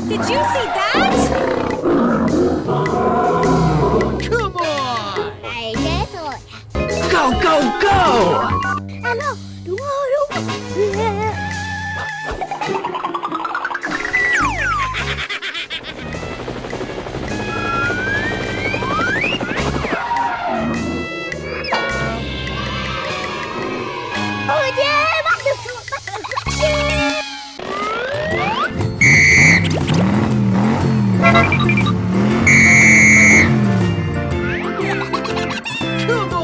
Did you see that? Come on! Này chết rồi. Go, go, go! Alo, đúng rồi, đúng rồi. Ôi yeah, bắt được rồi, bắt được rồi. Yeah. Come on!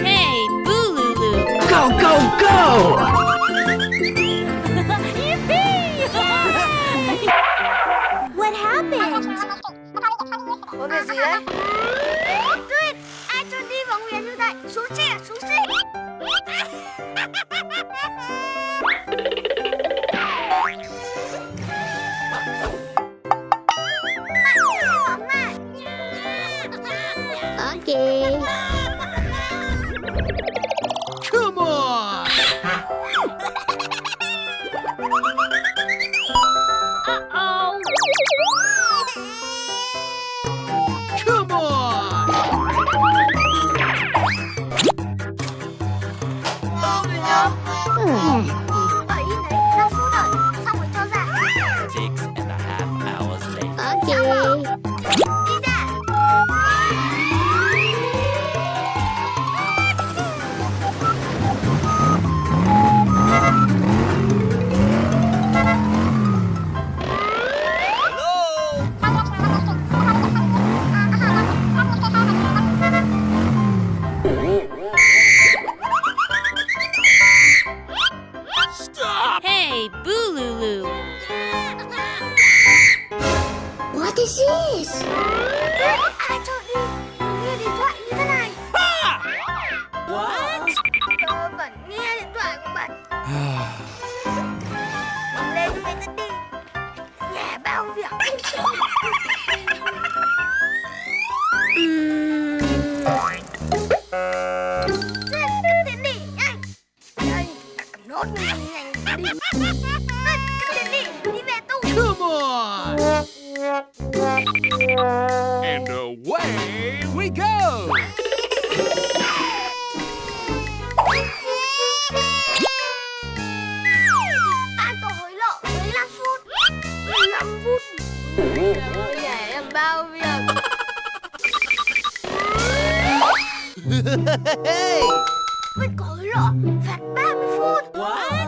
Hey, Booloo. Go, go, go! Yippee! What happened? Có việc gì đấy? Tuyết, ai cho đi vào nguyện như vậy? Xuống xe, xuống xe. Ok. Come on! Uh-oh. Come on! Bảy này, 5 phút rồi. Xong rồi cho ra. 6.5 hours later. Ok. Đi ra. Hey, Booloo. What is this? Ai cho đi? Nghe điện thoại như thế này. What? Tớ vẫn nghe điện thoại của bạn. Lên với tớ đi. Nhà bao việc. Tiến đi, nhanh. Đây, cầm nốt nhanh nhanh đi. Tiến đi, đi về tu. Come on! And away we go! Bạn có hối lộ 15 phút. 15 phút. Nhà em bao việc. Vẫn có hối lộ. Phạt 30 phút. What?